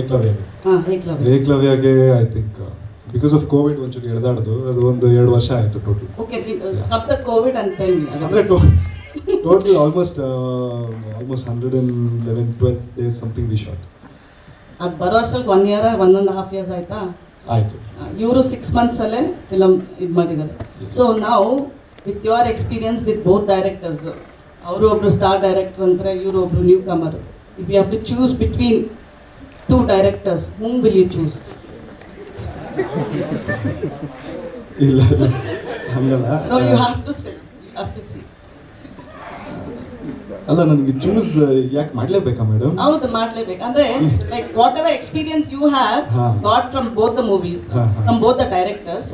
ಏಕಲವ್ಯ. ಏಕಲವ್ಯ. ಏಕಲವ್ಯಗೆ I think because of covid ಒಂಚೂರು ಎಳೆದಾಡ್ದು, ಅದು ಒಂದು 2 ವರ್ಷ ಆಯಿತು total. Okay, cut the covid ಅಂತ ಹೇಳಿ. ಅಂದರೆ total almost 111-12 days something we shot. ಅದು ಬರೋ ಅಷ್ಟರಲ್ಲಿ 1 year 1.5 years ಆಯ್ತಾ? ಆಯಿತು. ಇವರು 6 months ಅಲ್ಲೇ ಫಿಲಮ್ ಇದು ಮಾಡಿದ್ದಾರೆ. ಸೊ ನಾವು with your experience with both directors, ಅವರು ಒಬ್ರು ಸ್ಟಾರ್ ಡೈರೆಕ್ಟರ್ ಅಂತಾರೆ, ಇವರು ಒಬ್ರು newcomer. If you have to choose between 2 directors, whom will you choose? ಇಲ್ಲ ಹಂಗಲ್ಲ. No, you have to say. ಅಲ್ಲ, ನನಗೆ ಚೂಸ್ ಯಾಕೆ ಮಾಡಲೇಬೇಕಾ ಮೇಡಮ್? ಹೌದು, ಮಾಡಲೇಬೇಕು. ಅಂದ್ರೆ like whatever experience you have got from both the movies, from both the directors,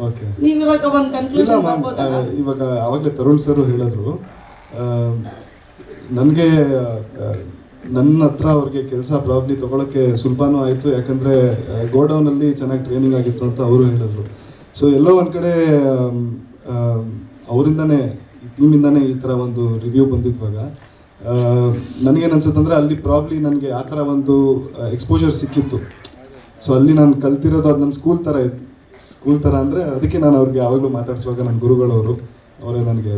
ನೀವು ಇವಾಗ ಒಂದು ಕನ್ಕ್ಲೂಷನ್ ಮಾಡ್ಬೋದಲ್ಲ? ಇವಾಗ ಅವಾಗಲೇ ತರುಣ್ ಸರ್ ಹೇಳಿದ್ರು, ನನಗೆ ನನ್ನ ಹತ್ರ ಅವ್ರಿಗೆ ಕೆಲಸ ಪ್ರಾಬ್ಲಿ ತೊಗೊಳಕ್ಕೆ ಸುಲಭನೂ ಆಯಿತು, ಯಾಕಂದರೆ ಗೋಡೌನಲ್ಲಿ ಚೆನ್ನಾಗಿ ಟ್ರೈನಿಂಗ್ ಆಗಿತ್ತು ಅಂತ ಅವರು ಹೇಳಿದ್ರು. ಸೊ ಎಲ್ಲೋ ಒಂದು ಕಡೆ ಅವರಿಂದನೇ, ಟೀಮಿಂದನೇ ಈ ಥರ ಒಂದು ರಿವ್ಯೂ ಬಂದಿದ್ವಾಗ ನನಗೇನು ಅನ್ಸುತ್ತಂದರೆ ಅಲ್ಲಿ ಪ್ರಾಬ್ಲಿ ನನಗೆ ಆ ಥರ ಒಂದು ಎಕ್ಸ್ಪೋಜರ್ ಸಿಕ್ಕಿತ್ತು. ಸೊ ಅಲ್ಲಿ ನಾನು ಕಲ್ತಿರೋದು ಅದು ನನ್ನ ಸ್ಕೂಲ್ ಥರ ಅಂದರೆ ಅದಕ್ಕೆ ನಾನು ಅವ್ರಿಗೆ ಯಾವಾಗಲೂ ಮಾತಾಡಿಸುವಾಗ ನನ್ನ ಗುರುಗಳವರು ಅವರೇ ನನಗೆ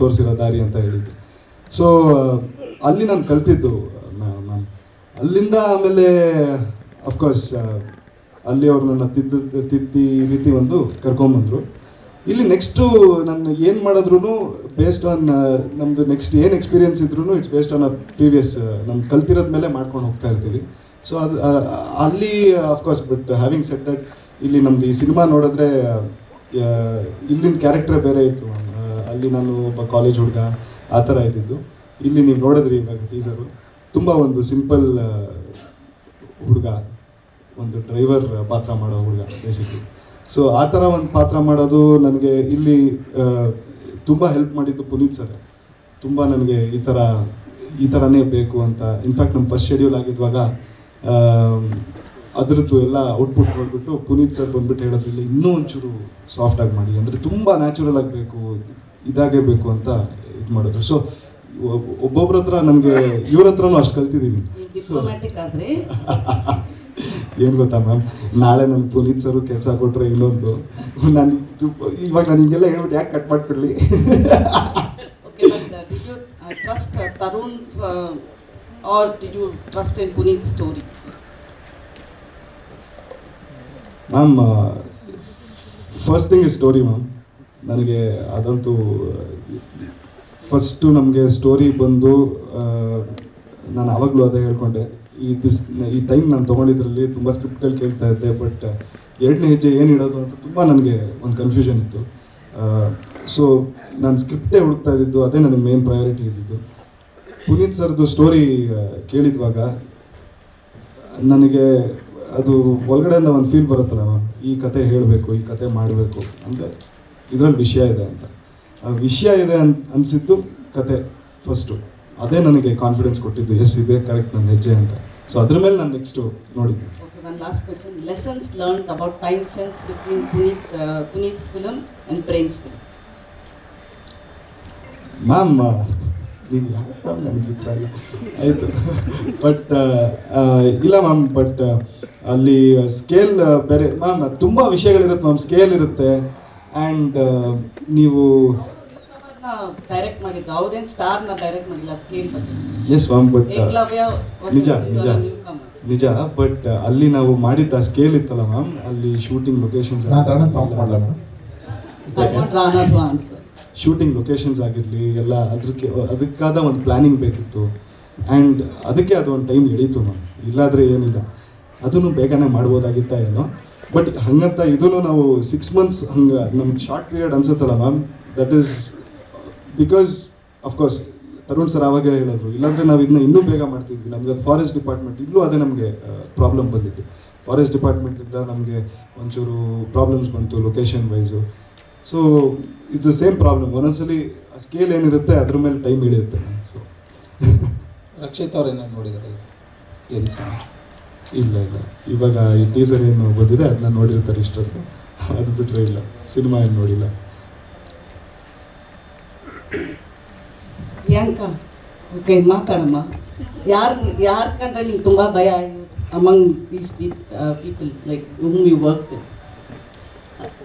ತೋರಿಸಿರೋ ದಾರಿ ಅಂತ ಹೇಳಿದ್ದು. ಸೊ ಅಲ್ಲಿ ನಾನು ಕಲ್ತಿದ್ದು ನಾನು ಅಲ್ಲಿಂದ ಆಮೇಲೆ ಅಫ್ಕೋರ್ಸ್ ಅಲ್ಲಿ ಅವ್ರು ನನ್ನ ತಿದ್ದಿ ರೀತಿ ಒಂದು ಕರ್ಕೊಂಬಂದರು. ಇಲ್ಲಿ ನೆಕ್ಸ್ಟು ನಾನು ಏನು ಮಾಡಿದ್ರು ಬೇಸ್ಡ್ ಆನ್ ನಮ್ಮದು ನೆಕ್ಸ್ಟ್ ಏನು ಎಕ್ಸ್ಪೀರಿಯನ್ಸ್ ಇದ್ರೂ ಇಟ್ಸ್ ಬೇಸ್ಡ್ ಆನ್ ಪ್ರೀವಿಯಸ್ ನಮ್ಮ ಕಲ್ತಿರೋದ ಮೇಲೆ ಮಾಡ್ಕೊಂಡು ಹೋಗ್ತಾ ಇರ್ತೀವಿ. ಸೊ ಅದು ಅಲ್ಲಿ of course, but having said that ಇಲ್ಲಿ ನಮ್ಮದು ಈ ಸಿನಿಮಾ ನೋಡಿದ್ರೆ ಇಲ್ಲಿನ ಕ್ಯಾರೆಕ್ಟರ್ ಬೇರೆ ಇತ್ತು. ಅಲ್ಲಿ ನಾನು ಒಬ್ಬ ಕಾಲೇಜ್ ಹುಡುಗ ಆ ಥರ ಇದ್ದಿದ್ದು. ಇಲ್ಲಿ ನೀವು ನೋಡಿದ್ರಿ ಇವಾಗ ಟೀಸರು, ತುಂಬ ಒಂದು ಸಿಂಪಲ್ ಹುಡುಗ, ಒಂದು ಡ್ರೈವರ್ ಪಾತ್ರ ಮಾಡೋ ಹುಡುಗ ಬೇಸಿಕ್ಲಿ. ಸೊ ಆ ಥರ ಒಂದು ಪಾತ್ರ ಮಾಡೋದು ನನಗೆ ಇಲ್ಲಿ ತುಂಬ ಹೆಲ್ಪ್ ಮಾಡಿದ್ದು ಪುನೀತ್ ಸರ್. ತುಂಬ ನನಗೆ ಈ ಥರನೇ ಬೇಕು ಅಂತ. ಇನ್ಫ್ಯಾಕ್ಟ್ ನಮ್ಮ ಫಸ್ಟ್ ಶೆಡ್ಯೂಲ್ ಆಗಿದ್ವಾಗ ಅದರದ್ದು ಎಲ್ಲ ಔಟ್ಪುಟ್ ನೋಡಿಬಿಟ್ಟು ಪುನೀತ್ ಸರ್ ಬಂದ್ಬಿಟ್ಟು ಹೇಳೋದು, ಇಲ್ಲಿ ಇನ್ನೂ ಒಂಚೂರು ಸಾಫ್ಟಾಗಿ ಮಾಡಿ, ಅಂದರೆ ತುಂಬ ನ್ಯಾಚುರಲ್ ಆಗಬೇಕು, ಇದಾಗೇ ಬೇಕು ಅಂತ ಇದು ಮಾಡಿದ್ರು. ಸೊ ಒಬ್ಬೊಬ್ರ ಹತ್ರ ನನಗೆ ಇವ್ರ ಹತ್ರನೂ ಅಷ್ಟು ಕಲ್ತಿದ್ದೀನಿ. ಏನು ಗೊತ್ತಾ ಮ್ಯಾಮ್, ನಾಳೆ ನನ್ನ ಪುನೀತ್ ಸರು ಕೆಲಸ ಕೊಟ್ಟರೆ ಇನ್ನೊಂದು, ನಾನು ಇವಾಗ ನಾನು ಹಿಂಗೆಲ್ಲ ಹೇಳ್ಬಿಟ್ಟು ಯಾಕೆ ಕಟ್ ಮಾಡಿಕೊಡ್ಲಿ? Trust Tarun or did you trust in Puneeth story? Ma'am, first thing is story ma'am. ನನಗೆ ಅದಂತೂ ಫಸ್ಟು ನಮಗೆ ಸ್ಟೋರಿ ಬಂದು ನಾನು ಆವಾಗಲೂ ಅದೇ ಹೇಳ್ಕೊಂಡೆ, ಈ ಟೈಮ್ ನಾನು ತೊಗೊಂಡಿದ್ರಲ್ಲಿ ತುಂಬ ಸ್ಕ್ರಿಪ್ಟ್ಗಳು ಕೇಳ್ತಾ ಇದ್ದೆ, ಬಟ್ 2ನೇ ಹೆಜ್ಜೆ ಏನು ಇಡೋದು ಅಂತ ತುಂಬ ನನಗೆ ಒಂದು ಕನ್ಫ್ಯೂಷನ್ ಇತ್ತು. ಸೊ ನಾನು ಸ್ಕ್ರಿಪ್ಟೇ ಹುಡುಕ್ತಾ ಇದ್ದಿದ್ದು, ಅದೇ ನನಗೆ ಮೇನ್ ಪ್ರಯಾರಿಟಿ ಇದ್ದಿದ್ದು. ಪುನೀತ್ ಸರ್ದು ಸ್ಟೋರಿ ಕೇಳಿದ್ವಾಗ ನನಗೆ ಅದು ಒಳಗಡೆಯಿಂದ ಒಂದು ಫೀಲ್ ಬರುತ್ತಲ್ಲ ಮ್ಯಾಮ್, ಈ ಕತೆ ಹೇಳಬೇಕು, ಈ ಕತೆ ಮಾಡಬೇಕು ಅಂದರೆ ಇದರಲ್ಲಿ ವಿಷಯ ಇದೆ ಅಂತ. ಆ ವಿಷಯ ಇದೆ ಅನಿಸಿದ್ದು ಕತೆ ಫಸ್ಟು, ಅದೇ ನನಗೆ ಕಾನ್ಫಿಡೆನ್ಸ್ ಕೊಟ್ಟಿದ್ದು, ಎಸ್ ಇದೆ ಕರೆಕ್ಟ್ ನನ್ನ ಹೆಜ್ಜೆ ಅಂತ. ಸೊ ಅದ್ರ ಮೇಲೆ ನಾನು ನೆಕ್ಸ್ಟು ನೋಡಿದ್ದೆ. Okay, one last question. Lessons learned about time sense between Puneeth's film and Prem's film? Ma'am, ನೀವು ಯಾಕೆ ನನಗೆ ಈ ಥರ ಆಯಿತು, ಬಟ್ ಇಲ್ಲ ಮ್ಯಾಮ್, ಬಟ್ ಅಲ್ಲಿ ಸ್ಕೇಲ್ ಬೇರೆ ಮ್ಯಾಮ್, ತುಂಬ ವಿಷಯಗಳಿರುತ್ತೆ ಮ್ಯಾಮ್, ಸ್ಕೇಲ್ ಇರುತ್ತೆ. ಆ್ಯಂಡ್ ನೀವು ಡೈರೆಕ್ಟ್ ಮಾಡಿದ್ದು ಅವ್ರೇನು ಸ್ಟಾರ್ನ ಡೈರೆಕ್ಟ್ ಮಾಡಿಲ್ಲ, ಸ್ಕೇಲ್ ಬಗ್ಗೆ. ಎಸ್ ಮ್ಯಾಮ್, ಬಟ್ ನಿಜ, ಬಟ್ ಅಲ್ಲಿ ನಾವು ಮಾಡಿದ್ದ ಸ್ಕೇಲ್ ಇತ್ತಲ್ಲ ಮ್ಯಾಮ್, ಅಲ್ಲಿ ಶೂಟಿಂಗ್ ಲೊಕೇಶನ್ಸ್ ಆಗಿರಲಿ ಎಲ್ಲ ಅದಕ್ಕಾದ ಒಂದು ಪ್ಲ್ಯಾನಿಂಗ್ ಬೇಕಿತ್ತು. ಆ್ಯಂಡ್ ಅದಕ್ಕೆ ಅದು ಒಂದು ಟೈಮ್ ಹಿಡೀತು ಮ್ಯಾಮ್, ಇಲ್ಲಾದರೆ ಏನಿಲ್ಲ, ಅದನ್ನು ಬೇಗನೆ ಮಾಡ್ಬೋದಾಗಿತ್ತ ಏನೋ. ಬಟ್ ಹಂಗಂತ ಇದೂ ನಾವು 6 months ಹಂಗೆ ನಮ್ಗೆ ಶಾರ್ಟ್ ಪೀರಿಯಡ್ ಅನ್ಸುತ್ತಲ್ಲ ma'am, that is because of course Tarun sir ಆವಾಗೇ ಹೇಳಿದ್ರು, ಇಲ್ಲಾಂದರೆ ನಾವು ಇದನ್ನ ಇನ್ನೂ ಬೇಗ ಮಾಡ್ತಿದ್ವಿ. ನಮ್ಗೆ ಅದು ಫಾರೆಸ್ಟ್ ಡಿಪಾರ್ಟ್ಮೆಂಟ್, ಇಲ್ಲೂ ಅದೇ ನಮಗೆ ಪ್ರಾಬ್ಲಮ್ ಬಂದಿತ್ತು. ಫಾರೆಸ್ಟ್ ಡಿಪಾರ್ಟ್ಮೆಂಟಿಂದ ನಮಗೆ ಒಂಚೂರು ಪ್ರಾಬ್ಲಮ್ಸ್ ಬಂತು location wise. So it's the same problem, ಒಂದೊಂದ್ಸಲಿ ಸ್ಕೇಲ್ ಏನಿರುತ್ತೆ ಅದ್ರ ಮೇಲೆ ಟೈಮ್ ಹಿಡಿಯುತ್ತೆ. ಸೊ ರಕ್ಷಿತ್ ಅವ್ರೇನು ನೋಡಿದ್ದಾರೆ? ಏನು ಸರ್? ಇಲ್ಲ, ಇವಾಗ ಈ ಟೀಸರ್ ಏನು ಬಂದಿದೆ ಅದನ್ನ ನೋಡಿರ್ತಾರೆ ಇಷ್ಟೊತ್ತು, ಅದು ಬಿಟ್ಟರೆ ಇಲ್ಲ, ಸಿನಿಮಾ ಏನು ನೋಡಿಲ್ಲ. ಪ್ರಿಯಾಂಕಾ, ಓಕೆ ಮಾತಾಡಮ್ಮ. ಯಾರು ಕಂಡ್ರೆ ನಿಂಗೆ ತುಂಬ ಭಯ? among these people like whom you work with?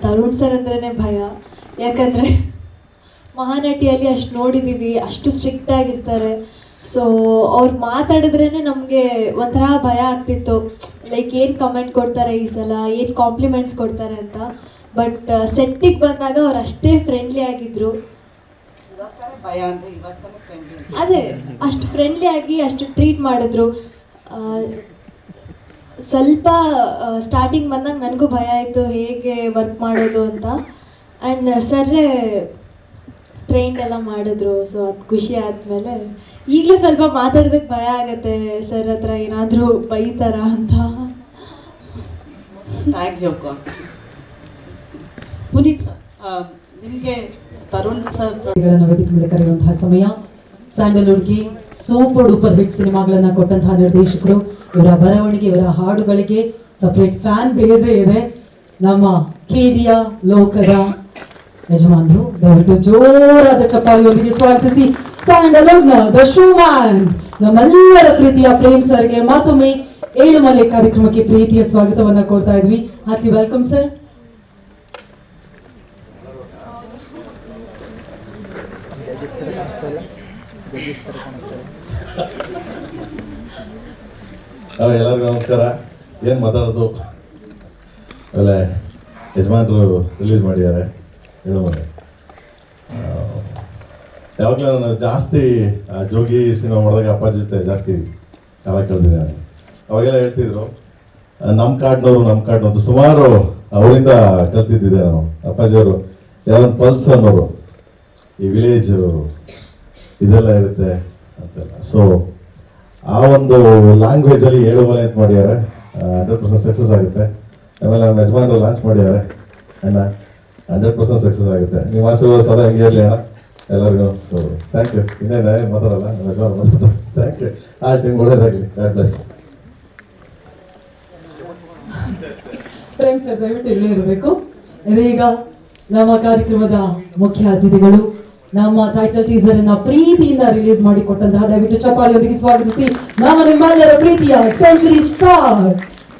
Tarun sir ಅಂದ್ರೇ ಭಯ. ಯಾಕಂದರೆ ಮಹಾನಟಿಯಲ್ಲಿ ಅಷ್ಟು ನೋಡಿದ್ದೀವಿ, ಅಷ್ಟು ಸ್ಟ್ರಿಕ್ಟ್ ಆಗಿರ್ತಾರೆ. ಸೊ ಅವ್ರು ಮಾತಾಡಿದ್ರೇ ನಮಗೆ ಒಂಥರ ಭಯ ಆಗ್ತಿತ್ತು, ಲೈಕ್ ಏನು ಕಮೆಂಟ್ ಕೊಡ್ತಾರೆ ಈ ಸಲ, ಏನು ಕಾಂಪ್ಲಿಮೆಂಟ್ಸ್ ಕೊಡ್ತಾರೆ ಅಂತ. ಬಟ್ ಸೆಟ್ಟಿಗೆ ಬಂದಾಗ ಅವ್ರು ಅಷ್ಟೇ ಫ್ರೆಂಡ್ಲಿ ಆಗಿದ್ದರು. ಭಯ ಅಂದರೆ ಇವತ್ತನೇ ಫ್ರೆಂಡ್ಲಿ, ಅದೇ ಅಷ್ಟು ಫ್ರೆಂಡ್ಲಿ ಆಗಿ ಅಷ್ಟು ಟ್ರೀಟ್ ಮಾಡಿದ್ರು. ಸ್ವಲ್ಪ ಸ್ಟಾರ್ಟಿಂಗ್ ಬಂದಾಗ ನನಗೂ ಭಯ ಆಯಿತು ಹೇಗೆ ವರ್ಕ್ ಮಾಡೋದು ಅಂತ. ಆ್ಯಂಡ್ ಸರ್ರೇ ಟ್ರೈನ್ ಎಲ್ಲ ಮಾಡಿದ್ರು. ಸೊ ಅದು ಖುಷಿ ಆದಮೇಲೆ ಈಗಲೂ ಸ್ವಲ್ಪ ಮಾತಾಡೋದಕ್ಕೆ ಭಯ ಆಗುತ್ತೆ, ಸರ್ ಹತ್ರ ಏನಾದರೂ ಬೈತಾರ ಅಂತ. Thank you God. Puneeth sir, ನಿಮಗೆ ತರುಣ್ ಸರ್ ವೇದಿಕೆ ಮೇಲೆ ಕರೆಯುವಂತಹ ಸಮಯ. ಸ್ಯಾಂಡಲ್ವುಡ್ಗೆ ಸೂಪರ್ ಡೂಪರ್ ಹಿಟ್ ಸಿನಿಮಾಗಳನ್ನು ಕೊಟ್ಟಂತಹ ನಿರ್ದೇಶಕರು, ಇವರ ಬರವಣಿಗೆ, ಇವರ ಹಾಡುಗಳಿಗೆ ಸಪ್ರೇಟ್ ಫ್ಯಾನ್ ಬೇಸೇ ಇದೆ. ನಮ್ಮ ಕೇಡಿಯ ಲೋಕದ ಯಜಮಾನರು, ದಯವಿಟ್ಟು ಜೋರಾದ ಚಪ್ಪಾಳೆಯೊಂದಿಗೆ ಸ್ವಾಗತಿಸಿ ಸ್ಯಾಂಡಲ್ವುಡ್ನ ದ ಶೋಮ್ಯಾನ್ ನಮ್ಮೆಲ್ಲರ ಪ್ರೀತಿಯ ಪ್ರೇಮ್ ಸರ್ಗೆ ಮತ್ತೊಮ್ಮೆ ಏಳುಮಲೆ ಕಾರ್ಯಕ್ರಮಕ್ಕೆ ಪ್ರೀತಿಯ ಸ್ವಾಗತವನ್ನ ಕೋರ್ತಾ ಇದ್ವಿ. Heartly welcome sir. ಎಲ್ಲರಿಗೂ ನಮಸ್ಕಾರ. ಏನು ಮಾತಾಡೋದು, ಆಮೇಲೆ ಯಜಮಾನರು ರಿಲೀಸ್ ಮಾಡಿದ್ದಾರೆ ಏಳುಮಲೆ. ಯಾವಾಗಲೂ ನಾನು ಜಾಸ್ತಿ ಜೋಗಿ ಸಿನಿಮಾ ಮಾಡಿದಾಗ ಅಪ್ಪಾಜಿ ಜೊತೆ ಜಾಸ್ತಿ ಕಾಲ ಕಳೆದಿದ್ದೆ ನಾನು. ಅವಾಗೆಲ್ಲ ಹೇಳ್ತಿದ್ರು ನಮ್ಮ ಕಾಡ್ನವರು ಅಂತ ಸುಮಾರು ಅವರಿಂದ ಕಲ್ತಿದ್ದಿದ್ದೆ ನಾವು. ಅಪ್ಪಾಜಿಯವರು ಯಾರೊಂದು ಪಲ್ಸ್ ಅನ್ನೋರು, ಈ ವಿಲೇಜು ಇದೆಲ್ಲ ಇರುತ್ತೆ ಅಂತೆಲ್ಲ. ಸೊ ಆ ಒಂದು ಲ್ಯಾಂಗ್ವೇಜಲ್ಲಿ ಏಳುಮಲೆ ಅಂತ ಮಾಡಿದ್ದಾರೆ, 100% ಸಕ್ಸಸ್ ಆಗುತ್ತೆ. ಆಮೇಲೆ ನಮ್ಮ ಯಜಮಾನರು ಲಾಂಚ್ ಮಾಡಿದ್ದಾರೆ ಅಣ್ಣ, 100% ಸಕ್ಸಸ್ ಆಗುತ್ತೆ. ನೀವು ಆಶೀರ್ವಾದ ಸದಾ ಹಂಗೆ ಇರಲಿ ಅಣ್ಣ ಎಲ್ಲರಿಗೂ. So thank you. ಇನ್ನೇನು ಮಾತಾಡಲ್ಲ, ನಮ್ಮ ಯಜಮಾನ ಮಾತಾಡ್ತಾರೆ. Thank you. ಆ ಟೀಮ್ ಒಳ್ಳೇದಾಗಲಿ. God bless. ಪ್ರೇಮ್ ಸರ್ ದಯವಿಟ್ಟು ಇಲ್ಲೇ ಇರಬೇಕು. ಇದೀಗ ನಮ್ಮ ಕಾರ್ಯಕ್ರಮದ ಮುಖ್ಯ ಅತಿಥಿಗಳು, ನಮ್ಮ ಟೈಟಲ್ ಟೀಸರ್ ಅನ್ನ ಪ್ರೀತಿಯಿಂದ ರಿಲೀಸ್ ಮಾಡಿ ಕೊಟ್ಟಂತಹ, ದಯವಿಟ್ಟು ಚಪ್ಪಾಳೆಯೊಂದಿಗೆ ಸ್ವಾಗತಿಸಿ ನಮ್ಮ ನಿಮ್ಮೆಲ್ಲರ ಪ್ರೀತಿಯ ಸೆಂಚುರಿ ಸ್ಟಾರ್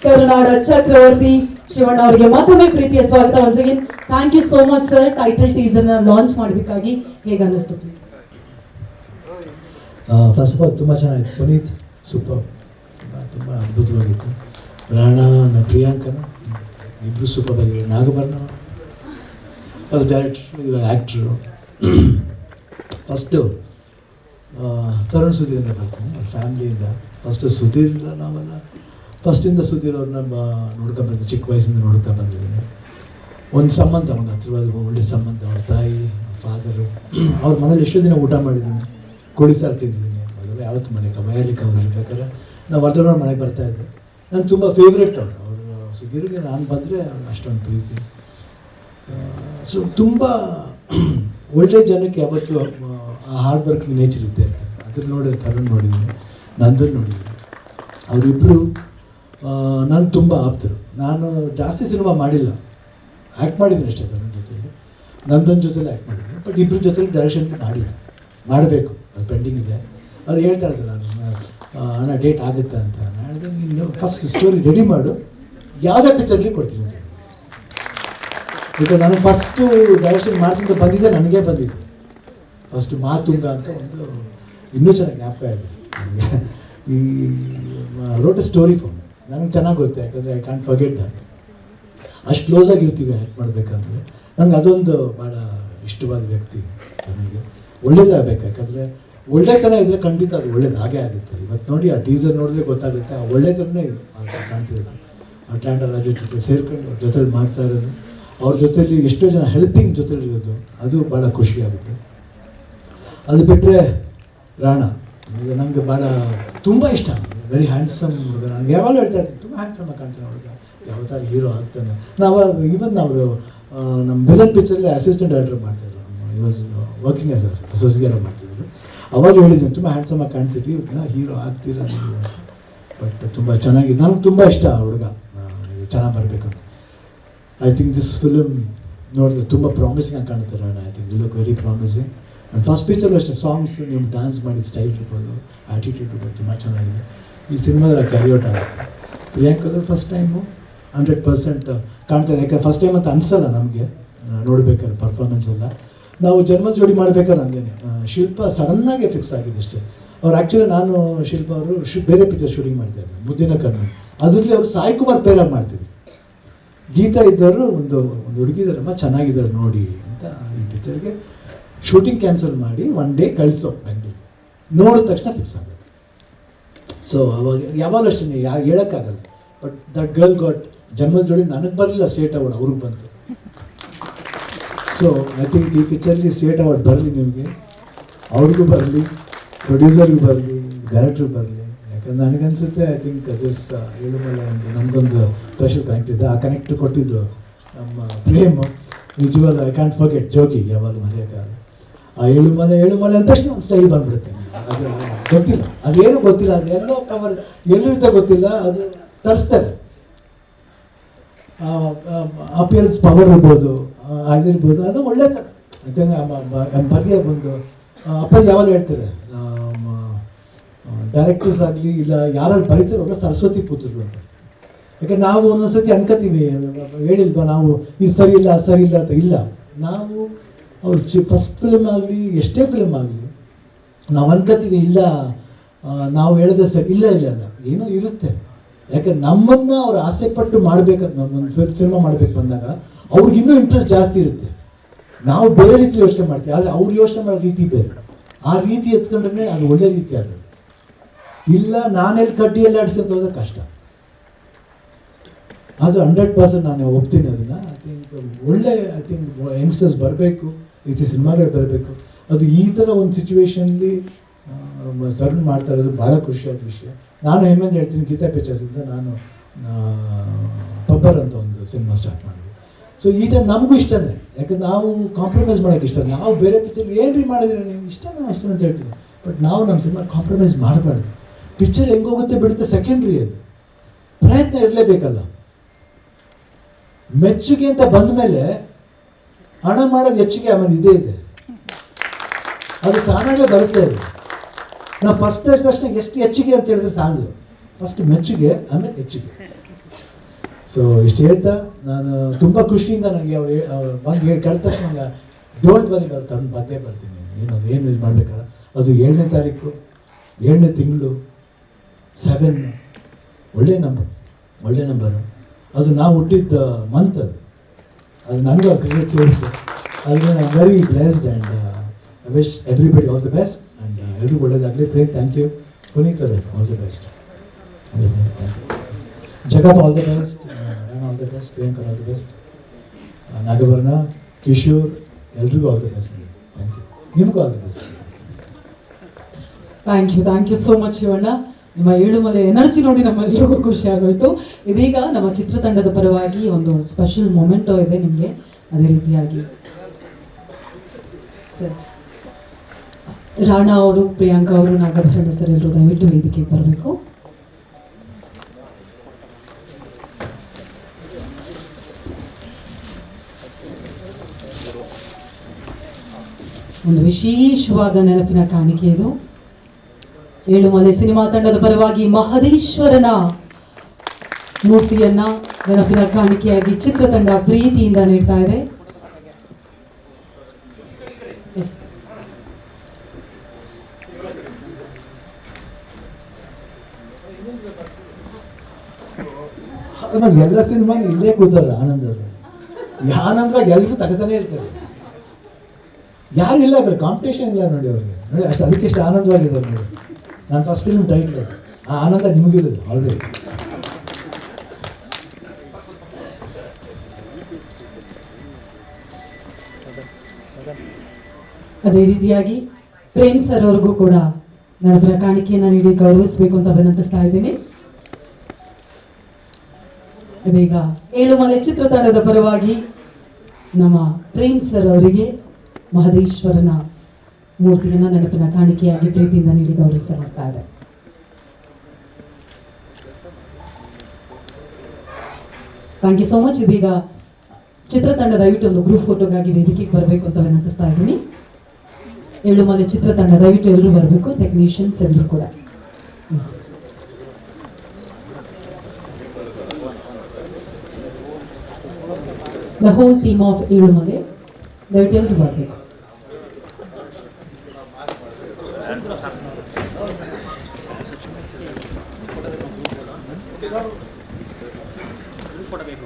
ಕರುನಾಡ ಚಕ್ರವರ್ತಿ ಶಿವಣ್ಣ ಅವರಿಗೆ ಮತ್ತೊಮ್ಮೆ ಪ್ರೀತಿಯ ಸ್ವಾಗತ. Once again thank you so much sir, title teaser ನ ಲಾಂಚ್ ಮಾಡೋದಕ್ಕಾಗಿ. ಹೇಗೆ ಅನ್ನಿಸ್ತು ಪ್ಲೀಸ್? ಫಸ್ಟ್ ಆಫ್ ಆಲ್ ತುಂಬ ಚೆನ್ನಾಗಿತ್ತು. ಪುನೀತ್ ಸೂಪರ್, ತುಂಬ ಅದ್ಭುತವಾಗಿತ್ತು. ರಾಣಾ, ಪ್ರಿಯಾಂಕನ ಇಬ್ಬರು ಸೂಪರ್ ಆಗಿ. ನಾಗಭರಣ ಫಸ್ಟ್ ಡೈರೆಕ್ಟ್ರು, ಇವಾಗ ಆ್ಯಕ್ಟ್ರು. ಫಸ್ಟು ತರುಣ್ ಸುಧೀರಿಂದ ಬರ್ತೀನಿ, ಅವ್ರ ಫ್ಯಾಮ್ಲಿಯಿಂದ. ಫಸ್ಟು ಸುಧೀರ್ ನಾವೆಲ್ಲ ಫಸ್ಟಿಂದ ಸುಧೀರ್ ಅವ್ರನ್ನ ನೋಡ್ಕೊಂಡ್ಬಂದು, ಚಿಕ್ಕ ವಯಸ್ಸಿಂದ ಬಂದಿದ್ದೀನಿ. ಒಂದು ಸಂಬಂಧ, ಒಂದು ಹತ್ತಿರವಾದ ಒಳ್ಳೆ ಸಂಬಂಧ. ಅವ್ರ ತಾಯಿ, ಫಾದರು, ಅವ್ರ ಮನೇಲಿ ಎಷ್ಟೋ ದಿನ ಊಟ ಮಾಡಿದ್ದೀನಿ, ಕೋಳಿ ಸಾರು ತಿಂದಿದ್ದೀನಿ. ಮೊದಲು ಯಾವತ್ತು ಮನೆಗೆ ಮೈಲಿಕ್ಕೆ ಅವ್ರು ಇರ್ಬೇಕಾದ್ರೆ ನಾವು ವರ್ಧನವ್ರ ಮನೆಗೆ ಬರ್ತಾಯಿದ್ದೆ. ನಂಗೆ ತುಂಬ ಫೇವ್ರೇಟ್ ಅವರು. ಸುಧೀರ್ಗೆ ನಾನು ಬಂದರೆ ಅವ್ರು ಅಷ್ಟೊಂದು ಪ್ರೀತಿ. ಸೊ ತುಂಬ ಒಳ್ಳೆ ಜನಕ್ಕೆ ಯಾವತ್ತು ಆ ಹಾರ್ಡ್ ವರ್ಕಿಂಗ್ ನೇಚರ್ ಇದ್ದೇ ಇರ್ತಾರೆ. ಅದ್ರ ನೋಡಿ ತರುಣ್ ನೋಡಿದ್ದೀನಿ, ನಂದನ್ ನೋಡಿದ್ದೀನಿ. ಅವರಿಬ್ಬರು ನಾನು ತುಂಬ ಆಪ್ತರು. ನಾನು ಜಾಸ್ತಿ ಸಿನಿಮಾ ಮಾಡಿಲ್ಲ, ಆ್ಯಕ್ಟ್ ಮಾಡಿದ್ದೀನಿ ಅಷ್ಟೇ ತರುಣ್ ಜೊತೆಲಿ, ನಂದನ್ ಜೊತೆಲಿ ಆ್ಯಕ್ಟ್ ಮಾಡಿದ್ದೀನಿ. ಬಟ್ ಇಬ್ಬರ ಜೊತೆಲಿ ಡೈರೆಕ್ಷನ್ ಮಾಡಿಲ್ಲ, ಮಾಡಬೇಕು, ಅದು ಪೆಂಡಿಂಗ್ ಇದೆ. ಅದು ಹೇಳ್ತಾ ಇರ್ತಾರೆ ನಾನು, ಅಣ್ಣ ಡೇಟ್ ಆಗುತ್ತಾ ಅಂತ. ನಾನು ಹೇಳಿದೆ ನೀನು ಫಸ್ಟ್ ಸ್ಟೋರಿ ರೆಡಿ ಮಾಡು, ಯಾವುದೇ ಪಿಕ್ಚರ್ಲಿ ಕೊಡ್ತೀನಿ ಅಂತ ಹೇಳಿ. ಬಿಕಾಸ್ ನಾನು ಫಸ್ಟು ಡೈರೆಕ್ಷನ್ ಮಾಡ್ತಿದ್ದ ಬಂದಿದ್ದೆ, ನನಗೇ ಬಂದಿದ್ದು ಫಸ್ಟ್ ಮಾತುಂಗ ಅಂತ ಒಂದು, ಇನ್ನೂ ಚೆನ್ನಾಗಿ ಜ್ಞಾಪಕ ಇದೆ ನನಗೆ. ಈ wrote A story for me, ನನಗೆ ಚೆನ್ನಾಗಿ ಗೊತ್ತು. ಯಾಕಂದರೆ ಐ ಕ್ಯಾಂಟ್ ಫರ್ಗೆಟ್ ದಟ್. ಅಷ್ಟು ಕ್ಲೋಸ್ ಆಗಿರ್ತೀವಿ ಆ್ಯಕ್ಟ್ ಮಾಡಬೇಕಂದ್ರೆ. ನಂಗೆ ಅದೊಂದು ಭಾಳ ಇಷ್ಟವಾದ ವ್ಯಕ್ತಿ ನನಗೆ. ಒಳ್ಳೇದಾಗಬೇಕು, ಯಾಕಂದರೆ ಒಳ್ಳೆತನ ಇದ್ದರೆ ಖಂಡಿತ ಅದು ಒಳ್ಳೇದು ಆಗೇ ಆಗುತ್ತೆ. ಇವತ್ತು ನೋಡಿ ಆ ಟೀಸರ್ ನೋಡಿದ್ರೆ ಗೊತ್ತಾಗುತ್ತೆ, ಆ ಒಳ್ಳೆತನನೇ ಕಾಣ್ತಿರೋದು. ಅಟ್ಲಾಂಟಾ ರಾಜು ಜೊತೆ ಸೇರ್ಕೊಂಡು ಅವ್ರ ಜೊತೆಲಿ ಮಾಡ್ತಾ ಇರೋದು, ಅವ್ರ ಜೊತೆಲಿ ಎಷ್ಟೋ ಜನ ಹೆಲ್ಪಿಂಗ್ ಜೊತೆಲಿ ಇರೋದು, ಅದು ಭಾಳ ಖುಷಿಯಾಗುತ್ತೆ. ಅದು ಬಿಟ್ಟರೆ ರಾಣಾ ನನಗೆ ಭಾಳ ತುಂಬ ಇಷ್ಟ. ವೆರಿ ಹ್ಯಾಂಡ್ಸಮ್ ಹುಡುಗ. ನನಗೆ ಯಾವಾಗಲೂ ಹೇಳ್ತಾ ಇರ್ತೀನಿ, ತುಂಬ ಹ್ಯಾಂಡ್ಸಮ್ ಕಾಣ್ತಾನೆ ಹುಡುಗ, ಯಾವ ಥರ ಹೀರೋ ಆಗ್ತಾನೆ. ನಾವು ಈವನ್ ಅವರು ನಮ್ಮ ವಿಲನ್ ಪಿಕ್ಚರಲ್ಲಿ ಅಸಿಸ್ಟೆಂಟ್ ಡೈರೆಕ್ಟರ್ ಮಾಡ್ತಾಯಿದ್ರು, ಈ ವಾಸ್ ವರ್ಕಿಂಗ್ ಆಸ್ ಅಸೋಸಿಯೇಟ್ ಮಾಡ್ತಿದ್ರು. ಅವಾಗ ಹೇಳಿದ್ದೀನಿ ತುಂಬ ಹ್ಯಾಂಡ್ಸಮ್ ಆಗಿ ಕಾಣ್ತೀರಿ, ಹೀರೋ ಆಗ್ತೀರಾ ನೀವು ಅಂತ. ಬಟ್ ತುಂಬ ಚೆನ್ನಾಗಿದೆ, ನನಗೆ ತುಂಬ ಇಷ್ಟ ಆ ಹುಡುಗ, ಚೆನ್ನಾಗಿ ಬರಬೇಕು ಅಂತ. ಐ ಥಿಂಕ್ ದಿಸ್ ಫಿಲಮ್ ನೋಡಿದ್ರೆ ತುಂಬ ಪ್ರಾಮಿಸಿಂಗ್ ಆಗಿ ಕಾಣುತ್ತೆ Rana. I think you look very promising. And first ಪಿಕ್ಚರ್ಲು ಅಷ್ಟೇ ಸಾಂಗ್ಸ್, ನೀವು ಡ್ಯಾನ್ಸ್ ಮಾಡಿದ ಸ್ಟೈಲ್ ಇರ್ಬೋದು, ಆ್ಯಟಿಟ್ಯೂಡ್ ಇರ್ಬೋದು, ತುಂಬ ಚೆನ್ನಾಗಿದೆ. ಈ ಸಿನಿಮಾದಲ್ಲಿ ಕ್ಯಾರಿ ಔಟ್ ಆಗುತ್ತೆ. ಪ್ರಿಯಾಂಕದು ಫಸ್ಟ್ ಟೈಮು 100% ಕಾಣ್ತಾಯಿದೆ. ಯಾಕಂದ್ರೆ ಫಸ್ಟ್ ಟೈಮ್ ಅಂತ ಅನಿಸಲ್ಲ ನಮಗೆ ನೋಡ್ಬೇಕಾದ್ರೆ ಪರ್ಫಾರ್ಮೆನ್ಸ್ ಎಲ್ಲ. ನಾವು ಜನ್ಮದ ಜೋಡಿ ಮಾಡ್ಬೇಕಾದ್ರೆ ಹಂಗೇನೆ ಶಿಲ್ಪ ಸಡನ್ನಾಗಿ ಫಿಕ್ಸ್ ಆಗಿದೆ ಅಷ್ಟೇ. ಅವ್ರು ಆ್ಯಕ್ಚುಲಿ ನಾನು ಶಿಲ್ಪ ಅವರು ಬೇರೆ ಪಿಕ್ಚರ್ ಶೂಟಿಂಗ್ ಮಾಡ್ತಾಯಿದ್ರು, ಮುದ್ದಿನ ಕಣ್ಣು. ಅದರಲ್ಲಿ ಅವರು ಸಾಯಿ ಕುಮಾರ್ ಪೇರಾಗಿ ಮಾಡ್ತಿದ್ರು. ಗೀತಾ ಇದ್ದವರು ಒಂದು ಹುಡುಗಿದಾರಮ್ಮ ಚೆನ್ನಾಗಿದ್ದಾರೆ ನೋಡಿ ಅಂತ ಈ ಪಿಕ್ಚರ್ಗೆ ಶೂಟಿಂಗ್ ಕ್ಯಾನ್ಸಲ್ ಮಾಡಿ 1 ಡೇ ಕಳಿಸೋ ಬೆಂಗಳೂರಿಗೆ. ನೋಡಿದ ತಕ್ಷಣ ಫಿಕ್ಸ್ ಆಗುತ್ತೆ. ಸೊ ಅವಾಗ ಯಾವಾಗಲೂ ಅಷ್ಟೇ ಹೇಳೋಕ್ಕಾಗಲ್ಲ. ಬಟ್ ದಟ್ ಗರ್ಲ್ ಗಾಟ್ ಜನ್ಮದ ಜೋಡಿ. ನನಗೆ ಬರಲಿಲ್ಲ ಸ್ಟೇಟ್ ಅವಾರ್ಡ್, ಅವ್ರಿಗೆ ಬಂತು. ಸೊ ಐ ಥಿಂಕ್ ಈ ಪಿಕ್ಚರ್ಲಿ ಸ್ಟೇಟ್ ಅವಾರ್ಡ್ ಬರಲಿ ನಿಮಗೆ, ಅವ್ರಿಗೂ ಬರಲಿ, ಪ್ರೊಡ್ಯೂಸರ್ಗೂ ಬರಲಿ, ಡೈರೆಕ್ಟ್ರಿಗೆ ಬರಲಿ. ಯಾಕಂದ್ರೆ ನನಗನ್ಸುತ್ತೆ ಐ ಥಿಂಕ್ ದಿಸ್ ಏಳುಮಲೆ ಒಂದು ನನಗೊಂದು ಸ್ಪೆಷಲ್ ಕನೆಕ್ಟ್ ಇದೆ. ಆ ಕನೆಕ್ಟ್ ಕೊಟ್ಟಿದ್ದು ನಮ್ಮ ಪ್ರೇಮ್. ನಿಜವಾದ ಐ ಕ್ಯಾಂಟ್ ಫರ್ಗೆಟ್ ಜೋಗಿ, ಯಾವಾಗಲೂ ಮರೆಯೋಕ್ಕಾಗಲ್ಲ. ಆ ಏಳುಮಲೆ ಅಂದ ತಕ್ಷಣ ಒಂದು ಸ್ಟೈಲ್ ಬಂದ್ಬಿಡುತ್ತೆ. ಅದು ಗೊತ್ತಿಲ್ಲ, ಅದೇನು ಗೊತ್ತಿಲ್ಲ, ಅದು ಎಲ್ಲೋ ಪವರ್ ಎಲ್ಲಿರುತ್ತೆ ಗೊತ್ತಿಲ್ಲ, ಅದು ತರಿಸ್ತಾರೆ. ಅಪಿಯರೆನ್ಸ್ ಪವರ್ ಇರ್ಬೋದು, ಅದಿರ್ಬೋದು, ಅದು ಒಳ್ಳೆ ಥರ. ಯಾಕಂದರೆ ಬರೆಯ ಒಂದು ಅಪ್ಪಾಜಿ ಯಾವಾಗ ಹೇಳ್ತಾರೆ, ಡೈರೆಕ್ಟರ್ಸ್ ಆಗಲಿ ಇಲ್ಲ ಯಾರು ಬರೀತಾರಲ್ಲ ಸರಸ್ವತಿ ಪುತ್ರರು ಅಂತ. ಯಾಕೆ ನಾವು ಒಂದೊಂದ್ಸತಿ ಅನ್ಕೋತೀವಿ, ಹೇಳಿಲ್ವಾ ನಾವು ಇದು ಸರಿ ಇಲ್ಲ ಅದು ಸರಿ ಇಲ್ಲ ಅಂತ. ಇಲ್ಲ, ನಾವು ಅವ್ರು ಫಸ್ಟ್ ಫಿಲ್ಮ್ ಆಗಲಿ ಎಷ್ಟೇ ಫಿಲ್ಮ್ ಆಗಲಿ ನಾವು ಅನ್ಕೋತೀವಿ ಇಲ್ಲ ನಾವು ಹೇಳಿದ್ರೆ ಸರಿ. ಇಲ್ಲ ಏನೋ ಇರುತ್ತೆ. ಯಾಕಂದ್ರೆ ನಮ್ಮನ್ನು ಅವ್ರು ಆಸೆ ಪಟ್ಟು ಮಾಡಬೇಕಂತ ಒಂದು ಸಿನಿಮಾ ಮಾಡಬೇಕು ಬಂದಾಗ ಅವ್ರಿಗಿನ್ನೂ ಇಂಟ್ರೆಸ್ಟ್ ಜಾಸ್ತಿ ಇರುತ್ತೆ. ನಾವು ಬೇರೆ ರೀತಿ ಯೋಚನೆ ಮಾಡ್ತೀವಿ, ಆದರೆ ಅವ್ರು ಯೋಚನೆ ಮಾಡೋ ರೀತಿ ಬೇರೆ. ಆ ರೀತಿ ಎತ್ಕೊಂಡ್ರೆ ಅದು ಒಳ್ಳೆ ರೀತಿ ಆಗೋದು. ಇಲ್ಲ ನಾನೆಲ್ಲಿ ಕಡ್ಡಿಯಲ್ಲಿ ಆಡಿಸ್ಕೊಂತ ಹೋದ್ರೆ ಕಷ್ಟ. ಅದು 100% ನಾನು ಒಪ್ತೀನಿ ಅದನ್ನು. ಐ ಥಿಂಕ್ ಒಳ್ಳೆ ಯಂಗ್ಸ್ಟರ್ಸ್ ಬರಬೇಕು, ಈ ರೀತಿ ಸಿನಿಮಾಗಳು ಬರಬೇಕು. ಅದು ಈ ಥರ ಒಂದು ಸಿಚುವೇಶನ್ಲಿ ತರುಣ್ ಮಾಡ್ತಾ ಇರೋದು ಭಾಳ ಖುಷಿಯಾದ ವಿಷಯ. ನಾನು ಹೆಮ್ಮೆಂದು ಹೇಳ್ತೀನಿ, ಗೀತಾ ಪಿಕ್ಚರ್ಸಿಂದ ನಾನು ಬಬ್ಬರ್ ಅಂತ ಒಂದು ಸಿನಿಮಾ ಸ್ಟಾರ್ಟ್ ಮಾಡಿದ್ವಿ. ಸೊ ಈ ಟೈಮ್ ನಮಗೂ ಇಷ್ಟನೇ, ಯಾಕಂದ್ರೆ ನಾವು ಕಾಂಪ್ರಮೈಸ್ ಮಾಡೋಕ್ಕೆ ಇಷ್ಟ. ನಾವು ಬೇರೆ ಪಿಕ್ಚರ್ ಏನು ಮಾಡಿದ್ರೆ ನೀವು ಇಷ್ಟನೇ ಅಷ್ಟೇ ಅಂತ ಹೇಳ್ತೀವಿ. ಬಟ್ ನಾವು ನಮ್ಮ ಸಿನಿಮಾ ಕಾಂಪ್ರಮೈಸ್ ಮಾಡಬಾರ್ದು. ಪಿಕ್ಚರ್ ಹೆಂಗೆ ಹೋಗುತ್ತೆ ಬಿಡುತ್ತೆ ಸೆಕೆಂಡ್ರಿ, ಅದು ಪ್ರಯತ್ನ ಇರಲೇಬೇಕಲ್ಲ. ಮೆಚ್ಚುಗೆ ಅಂತ ಬಂದ ಮೇಲೆ ಹಣ ಮಾಡೋದು ಹೆಚ್ಚಿಗೆ ಆಮೇಲೆ ಇದೇ ಇದೆ, ಅದು ತಾನಾಗಲೇ ಬರುತ್ತೆ. ಅದು ನಾವು ಫಸ್ಟ್ ತಕ್ಷಣ ಎಷ್ಟು ಹೆಚ್ಚಿಗೆ ಅಂತ ಹೇಳಿದ್ರೆ ಸಾಲದು. ಫಸ್ಟ್ ಮೆಚ್ಚುಗೆ, ಆಮೇಲೆ ಹೆಚ್ಚಿಗೆ. ಸೊ ಇಷ್ಟು ಹೇಳ್ತಾ ನಾನು ತುಂಬ ಖುಷಿಯಿಂದ ನನಗೆ ಬಂದು ಕಳೆದ ತಕ್ಷಣ ನಂಗೆ ಡೋಂಟ್ ವರಿ ತಂದು ಬಂದೇ ಬರ್ತೀನಿ. ಏನು ಇದು ಮಾಡ್ಬೇಕಾದ್ರೆ ಅದು 7ನೇ ತಾರೀಕು 7ನೇ ತಿಂಗಳು 7 ಒಳ್ಳೆ ನಂಬರು. ಅದು ನಾವು ಹುಟ್ಟಿದ್ದ ಮಂತ್, ಅದು ನನಗೂ ಅದು ಕ್ರಿಕೆಟ್ ಸೇರುತ್ತೆ. ಅದಕ್ಕೆ I am very blessed and I wish everybody all the best. And ಎಲ್ಲರೂ ಒಳ್ಳೇದಾಗಲಿ. Prem thank you. ಪುನೀತ್ ಅವರೇ all the best. Thank you. Jagat all the best. Rana all the best. ಪ್ರಿಯಾಂಕರ್ all the best. Nagabharana, Kishore ಎಲ್ರಿಗೂ all the best. Thank you. ನಿಮಗೂ all the best. Thank you so much Shivanna. ನಿಮ್ಮ ಏಳುಮಲೆ energy ನೋಡಿ ನಮ್ಮೆಲ್ಲರಿಗೂ ಖುಷಿ ಆಗೋಯ್ತು. ಇದೀಗ ನಮ್ಮ ಚಿತ್ರತಂಡದ ಪರವಾಗಿ ಒಂದು ಸ್ಪೆಷಲ್ ಮೊಮೆಂಟೋ ಇದೆ ನಿಮಗೆ. ಅದೇ ರೀತಿಯಾಗಿ ಸರ್ ರಾಣಾ ಅವರು, ಪ್ರಿಯಾಂಕಾ ಅವರು, ನಾಗಭರಣ ಸರ್ ಎಲ್ಲರೂ ದಯವಿಟ್ಟು ವೇದಿಕೆಗೆ ಬರಬೇಕು. ಒಂದು ವಿಶೇಷವಾದ ನೆನಪಿನ ಕಾಣಿಕೆ ಇದು. ಏಳುಮಲೆ ಸಿನಿಮಾ ತಂಡದ ಪರವಾಗಿ ಮಹದೇಶ್ವರನ ಮೂರ್ತಿಯನ್ನ ನೆನಪಿನ ಕಾಣಿಕೆಯಾಗಿ ಚಿತ್ರತಂಡ ಪ್ರೀತಿಯಿಂದ ನೀಡ್ತಾ ಇದೆ. ಎಲ್ಲ ಸಿನಿಮಾ ಇಲ್ಲೇ ಕೂತಾರ ಆನಂದವರು. ಆನಂದವಾಗಿ ಎಲ್ಲರೂ ತಗತಾನೆ ಇರ್ತಾರೆ. ಯಾರು ಇಲ್ಲ, ಬರೀ ಕಾಂಪಿಟೇಷನ್ ಇಲ್ಲ ನೋಡಿ ಅವ್ರಿಗೆ. ನೋಡಿ ಅಷ್ಟು ಅದಕ್ಕೆ ಎಷ್ಟು ಆನಂದವಾಗಿದ್ದಾರೆ ನೋಡಿ. ನಾನು ಫಸ್ಟ್ ಫಿಲ್ಮ್ ಟೈಟ್ಲ್, ಆ ಆನಂದ ನಿಮಗಿರೋದು ಆಲ್ರೆಡಿ. ಅದೇ ರೀತಿಯಾಗಿ ಪ್ರೇಮ್ ಸರ್ ಅವ್ರಿಗೂ ಕೂಡ ನೆನಪಿನ ಕಾಣಿಕೆಯನ್ನು ನೀಡಿ ಗೌರವಿಸಬೇಕು ಅಂತ ವಿನಂತಿಸ್ತಾ ಇದ್ದೀನಿ. ಇದೀಗ ಏಳುಮಲೆ ಚಿತ್ರತಂಡದ ಪರವಾಗಿ ನಮ್ಮ ಪ್ರೇಮ್ ಸರ್ ಅವರಿಗೆ ಮಹದೇಶ್ವರನ ಮೂರ್ತಿಯನ್ನು ನೆನಪಿನ ಕಾಣಿಕೆಯಾಗಿ ಪ್ರೀತಿಯಿಂದ ನೀಡಿ ಗೌರವಿಸಲಾಗ್ತಾ ಇದೆ. Thank you so much. ಇದೀಗ ಚಿತ್ರತಂಡ ದಯವಿಟ್ಟು ಒಂದು ಗ್ರೂಪ್ ಫೋಟೋಗಾಗಿ ವೇದಿಕೆಗೆ ಬರಬೇಕು ಅಂತ ವಿನಂತಿಸ್ತಾ ಇದ್ದೀನಿ. ಏಳುಮಲೆ ಚಿತ್ರತಂಡ ದಯವಿಟ್ಟು ಎಲ್ಲರೂ ಬರಬೇಕು, ಟೆಕ್ನಿಷಿಯನ್ಸ್ ಎಲ್ಲರೂ ಕೂಡ. The whole team of Irumale, ದಯವಿಟ್ಟು ಬರಬೇಕು. ಕೊಡಬೇಕು